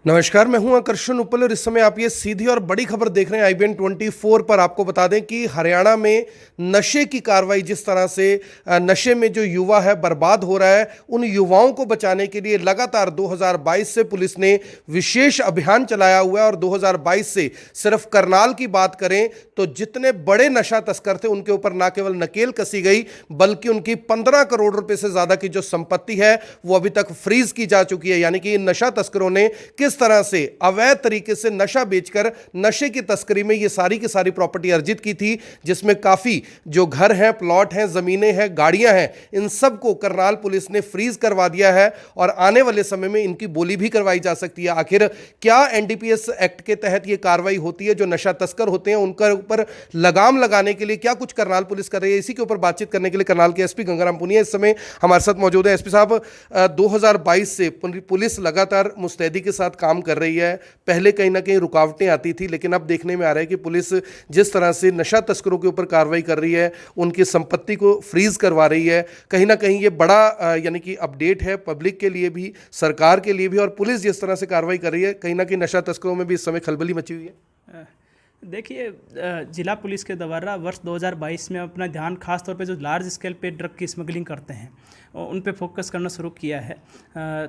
नमस्कार, मैं हूं आकर्षण उपल और इस समय आप ये सीधी और बड़ी खबर देख रहे हैं IBN 24 पर। आपको बता दें कि हरियाणा में नशे की कार्रवाई, जिस तरह से नशे में जो युवा है बर्बाद हो रहा है, उन युवाओं को बचाने के लिए लगातार 2022 से पुलिस ने विशेष अभियान चलाया हुआ है। और 2022 से सिर्फ करनाल की बात करें तो जितने बड़े नशा तस्कर थे उनके ऊपर न केवल नकेल कसी गई, बल्कि उनकी 15 करोड़ रुपए से ज्यादा की जो संपत्ति है वो अभी तक फ्रीज की जा चुकी है। यानी कि इन नशा तस्करों ने किस तरह से अवैध तरीके से नशा बेचकर नशे की तस्करी में ये सारी की सारी प्रॉपर्टी अर्जित की थी, जिसमें काफी जो घर हैं, प्लॉट हैं, जमीनें हैं, गाड़ियां हैं, इन सब को करनाल पुलिस ने फ्रीज करवा दिया है और आने वाले समय में इनकी बोली भी करवाई जा सकती है। आखिर क्या NDPS एक्ट के तहत यह कार्रवाई होती है, जो नशा तस्कर होते हैं उनके ऊपर लगाम लगाने के लिए क्या कुछ करनाल पुलिस कर रही है, इसी के ऊपर बातचीत करने के लिए करनाल के SP गंगाराम पुनिया इस समय हमारे साथ मौजूद है। SP साहब, 2022 से पुलिस लगातार मुस्तैदी के साथ काम कर रही है। पहले कहीं ना कहीं रुकावटें आती थी, लेकिन अब देखने में आ रहा है कि पुलिस जिस तरह से नशा तस्करों के ऊपर कार्रवाई कर रही है, उनकी संपत्ति को फ्रीज करवा रही है, कहीं ना कहीं ये बड़ा यानी कि अपडेट है पब्लिक के लिए भी, सरकार के लिए भी। और पुलिस जिस तरह से कार्रवाई कर रही है, कहीं ना कहीं नशा तस्करों में भी इस समय खलबली मची हुई है। देखिए, जिला पुलिस के द्वारा वर्ष 2022 में अपना ध्यान खास तौर पे जो लार्ज स्केल पे ड्रग की स्मगलिंग करते हैं उन पे फोकस करना शुरू किया है,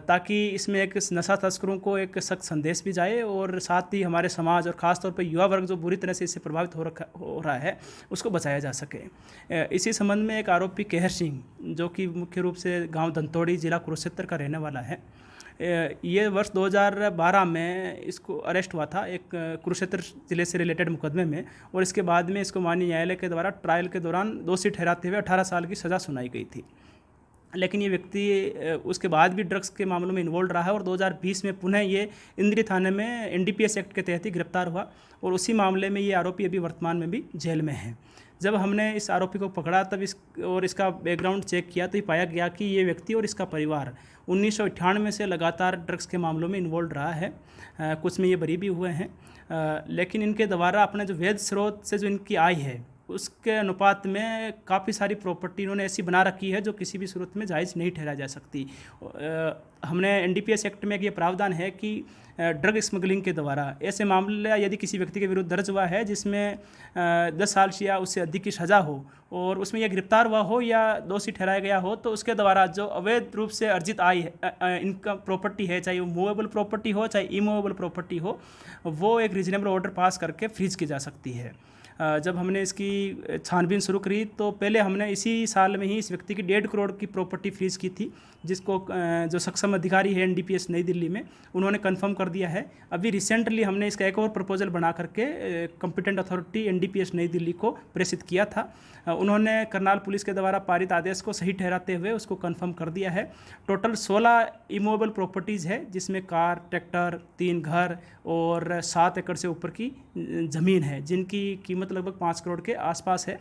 ताकि इसमें एक नशा तस्करों को एक सख्त संदेश भी जाए और साथ ही हमारे समाज और ख़ास तौर पे युवा वर्ग जो बुरी तरह से इससे प्रभावित हो रहा है उसको बचाया जा सके। इसी संबंध में एक आरोपी केहर सिंह, जो कि मुख्य रूप से गाँव दंतोड़ी, जिला कुरुक्षेत्र का रहने वाला है, ये वर्ष 2012 में इसको अरेस्ट हुआ था एक कुरुक्षेत्र जिले से रिलेटेड मुकदमे में, और इसके बाद में इसको माननीय न्यायालय के द्वारा ट्रायल के दौरान दोषी ठहराते हुए 18 साल की सज़ा सुनाई गई थी। लेकिन ये व्यक्ति उसके बाद भी ड्रग्स के मामलों में इन्वॉल्व रहा है और 2020 में पुनः ये इंद्री थाने में NDPS एक्ट के तहत ही गिरफ्तार हुआ और उसी मामले में ये आरोपी अभी वर्तमान में भी जेल में है। जब हमने इस आरोपी को पकड़ा तब इसका बैकग्राउंड चेक किया तो ये पाया गया कि ये व्यक्ति और इसका परिवार 1998 से लगातार ड्रग्स के मामलों में इन्वॉल्व रहा है। कुछ में ये बरी भी हुए हैं, लेकिन इनके द्वारा अपने जो वैध स्रोत से जो इनकी आय है उसके अनुपात में काफ़ी सारी प्रॉपर्टी इन्होंने ऐसी बना रखी है जो किसी भी सूरत में जायज़ नहीं ठहरा जा सकती। हमने NDPS एक्ट में एक ये प्रावधान है कि ड्रग स्मगलिंग के द्वारा ऐसे मामले यदि किसी व्यक्ति के विरुद्ध दर्ज हुआ है जिसमें 10 साल या उससे अधिक की सज़ा हो और उसमें यह गिरफ्तार हुआ हो या दोषी ठहराया गया हो, तो उसके द्वारा जो अवैध रूप से अर्जित आय है, इनकम प्रॉपर्टी है, चाहे वो मूवेबल प्रॉपर्टी हो चाहे इमूवेबल प्रॉपर्टी हो, वो एक रीजनेबल ऑर्डर पास करके फ्रीज की जा सकती है। जब हमने इसकी छानबीन शुरू करी तो पहले हमने इसी साल में ही इस व्यक्ति की 1.5 करोड़ की प्रॉपर्टी फ्रीज की थी, जिसको जो सक्षम अधिकारी है NDPS नई दिल्ली में उन्होंने कंफर्म कर दिया है। अभी रिसेंटली हमने इसका एक और प्रपोजल बना करके कॉम्पिटेंट अथॉरिटी NDPS नई दिल्ली को प्रेषित किया था। उन्होंने करनाल पुलिस के द्वारा पारित आदेश को सही ठहराते हुए उसको कंफर्म कर दिया है। टोटल 16 इमूवेबल प्रॉपर्टीज़ है, जिसमें कार, ट्रैक्टर, 3 घर और 7 एकड़ से ऊपर की ज़मीन है, जिनकी कीमत लगभग 5 करोड़ के आसपास है।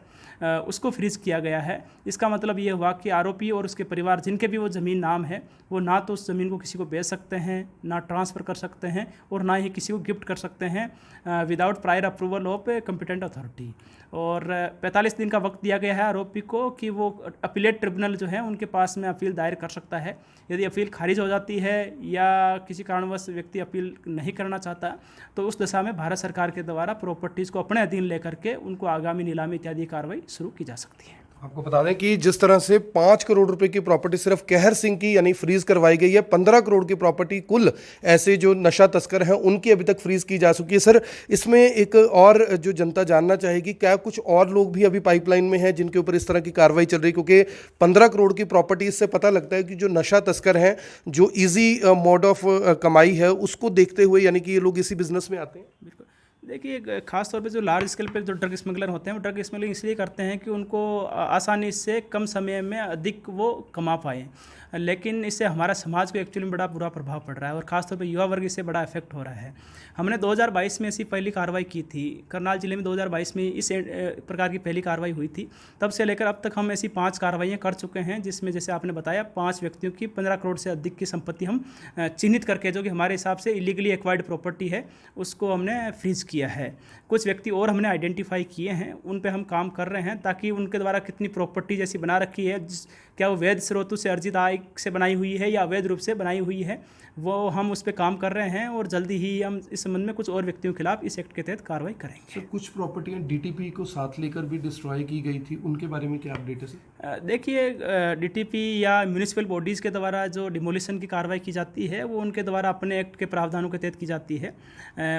उसको फ्रीज किया गया है। इसका मतलब ये हुआ कि आरोपी और उसके परिवार, जिनके भी वो ज़मीन नाम है, वो ना तो उस ज़मीन को किसी को बेच सकते हैं, ना ट्रांसफ़र कर सकते हैं और ना ही किसी को गिफ्ट कर सकते हैं without prior approval of competent authority. और 45 दिन का वक्त दिया गया है आरोपी को कि वो अपीलेट ट्रिब्यूनल जो है उनके पास में अपील दायर कर सकता है। यदि अपील खारिज हो जाती है या किसी कारणवश व्यक्ति अपील नहीं करना चाहता, तो उस दशा में भारत सरकार के द्वारा प्रॉपर्टीज़ को अपने अधीन लेकर के उनको आगामी नीलामी इत्यादि कार्रवाई शुरू की जा सकती है। आपको बता दें कि जिस तरह से 5 करोड़ रुपए की प्रॉपर्टी सिर्फ केहर सिंह की यानी फ्रीज करवाई गई है, 15 करोड़ की प्रॉपर्टी कुल ऐसे जो नशा तस्कर हैं उनकी अभी तक फ्रीज की जा चुकी है। सर, इसमें एक और जो जनता जानना चाहेगी, क्या कुछ और लोग भी अभी पाइपलाइन में हैं जिनके ऊपर इस तरह की कार्रवाई चल रही है? क्योंकि 15 करोड़ की प्रॉपर्टी, इससे पता लगता है कि जो नशा तस्कर हैं, जो ईजी मोड ऑफ कमाई है उसको देखते हुए यानी कि ये लोग इसी बिजनेस में आते हैं। बिल्कुल। देखिए, खास तौर पे जो लार्ज स्केल पे जो ड्रग स्मगलर होते हैं वो ड्रग स्मगलिंग इसलिए करते हैं कि उनको आसानी से कम समय में अधिक वो कमा पाएँ, लेकिन इससे हमारा समाज को एक्चुअली में बड़ा बुरा प्रभाव पड़ रहा है और ख़ासतौर पे युवा वर्ग इससे बड़ा इफेक्ट हो रहा है। हमने 2022 में ऐसी पहली कार्रवाई की थी करनाल जिले में। 2022 में इस प्रकार की पहली कार्रवाई हुई थी। तब से लेकर अब तक हम ऐसी 5 कार्रवाइयाँ कर चुके हैं, जिसमें जैसे आपने बताया 5 व्यक्तियों की 15 करोड़ से अधिक की संपत्ति हम चिन्हित करके, जो कि हमारे हिसाब से इलीगली एक्वायर्ड प्रॉपर्टी है, उसको हमने फ्रीज किया है। कुछ व्यक्ति और हमने आइडेंटिफाई किए हैं, उन पे हम काम कर रहे हैं ताकि उनके द्वारा कितनी प्रॉपर्टी जैसी बना रखी है क्या वो वैध स्रोतों से अर्जित आय से बनाई हुई है या अवैध रूप से बनाई हुई है, वो हम उस पर काम कर रहे हैं और जल्दी ही हम इस संबंध में कुछ और व्यक्तियों के खिलाफ इस एक्ट के तहत कार्रवाई करेंगे। सर कुछ प्रॉपर्टियां डीटीपी को साथ लेकर भी डिस्ट्रॉय की गई थी, उनके बारे में क्या अपडेट है सर? देखिए, डीटीपी या म्यूनिसिपल बॉडीज़ के द्वारा जो डिमोलिशन की कार्रवाई की जाती है वो उनके द्वारा अपने एक्ट के प्रावधानों के तहत की जाती है।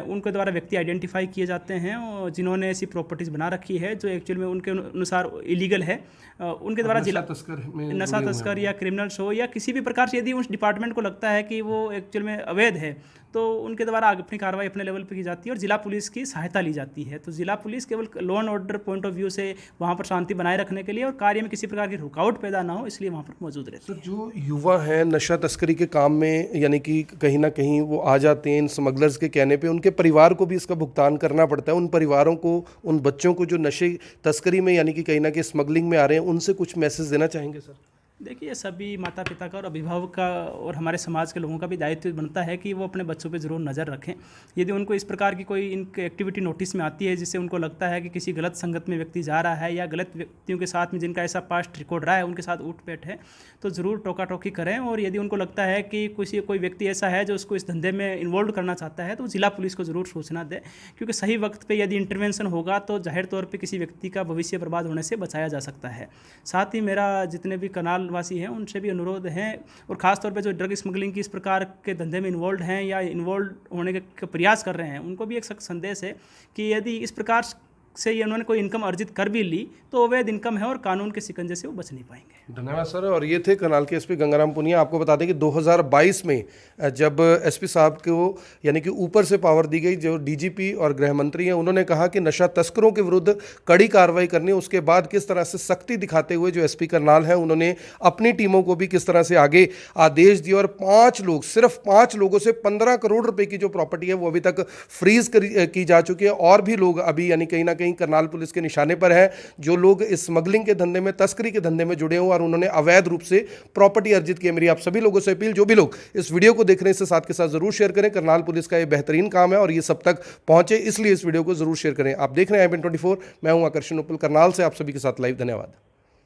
उनके द्वारा व्यक्ति आइडेंटिफाई किए जाते हैं और जिन्होंने ऐसी प्रॉपर्टीज़ बना रखी है जो एक्चुअल में उनके अनुसार इलीगल है, उनके द्वारा नशा तस्कर में नशा तस्कर या क्रिमिनल्स हो या किसी भी प्रकार से यदि उस डिपार्टमेंट को लगता है कि वो एक्चुअल में अवैध है तो उनके द्वारा अपनी कार्रवाई अपने लेवल पे की जाती है और जिला पुलिस की सहायता ली जाती है। तो जिला पुलिस केवल law and order point of view से वहाँ पर शांति बनाए रखने के लिए और कार्य में किसी प्रकार की रुकावट पैदा ना हो इसलिए वहाँ पर मौजूद रहती है। सर जो युवा हैं नशा तस्करी के काम में यानी कि कहीं ना कहीं वो आ जाते हैं इन स्मगलर्स के कहने पे, उनके परिवार को भी इसका भुगतान करना पड़ता है। उन परिवारों को, उन बच्चों को जो नशे तस्करी में यानी कि कहीं ना कहीं स्मगलिंग में आ रहे हैं, उनसे कुछ मैसेज देना चाहेंगे सर? देखिए, सभी माता पिता का और अभिभावक का और हमारे समाज के लोगों का भी दायित्व बनता है कि वो अपने बच्चों पे ज़रूर नज़र रखें। यदि उनको इस प्रकार की कोई इनकी एक्टिविटी नोटिस में आती है जिससे उनको लगता है कि किसी गलत संगत में व्यक्ति जा रहा है या गलत व्यक्तियों के साथ में जिनका ऐसा पास्ट रिकॉर्ड रहा है उनके साथ उठ बैठ है, तो ज़रूर टोका टोकी करें। और यदि उनको लगता है कि कोई व्यक्ति ऐसा है जो उसको इस धंधे में इन्वॉल्व करना चाहता है तो जिला पुलिस को ज़रूर सूचना दें, क्योंकि सही वक्त पर यदि इंटरवेंशन होगा तो जाहिर तौर पर किसी व्यक्ति का भविष्य बर्बाद होने से बचाया जा सकता है। साथ ही मेरा जितने भी करनाल वासी हैं उनसे भी अनुरोध है, और ख़ासतौर पे जो ड्रग स्मगलिंग की इस प्रकार के धंधे में इन्वॉल्व हैं या इन्वॉल्व होने के प्रयास कर रहे हैं, उनको भी एक सख्त संदेश है कि यदि इस प्रकार से ये उन्होंने कोई इनकम अर्जित कर भी ली तो अवैध इनकम है और कानून के शिकंजे से वो बच नहीं पाएंगे। धन्यवाद सर। और ये थे करनाल के एसपी गंगाराम पुनिया। आपको बता दें कि 2022 में जब एसपी साहब को यानी कि ऊपर से पावर दी गई, जो डीजीपी और गृह मंत्री हैं, उन्होंने कहा कि नशा तस्करों के विरुद्ध कड़ी कार्रवाई करनी। उसके बाद किस तरह से सख्ती दिखाते हुए जो एसपी करनाल हैं उन्होंने अपनी टीमों को भी किस तरह से आगे आदेश दिए और 5 लोग, सिर्फ 5 लोगों से 15 करोड़ रुपए की जो प्रॉपर्टी है वो अभी तक फ्रीज की जा चुकी है। और भी लोग अभी यानी कहीं ना कहीं करनाल पुलिस के निशाने पर है, जो लोग इस स्मगलिंग के धंधे में, तस्करी के धंधे में जुड़े हुए और उन्होंने अवैध रूप से प्रॉपर्टी अर्जित की है। मेरी आप सभी लोगों से अपील, जो भी लोग इस वीडियो को देख रहे हैं इसे साथ के साथ जरूर शेयर करें। करनाल पुलिस का ये बेहतरीन काम है और ये सब तक पहुंचे, इसलिए इस वीडियो को जरूर शेयर करें। आप देख रहे हैं IBN24, मैं हूं आकर्षण उपल करनाल से आप सभी के साथ लाइव। धन्यवाद।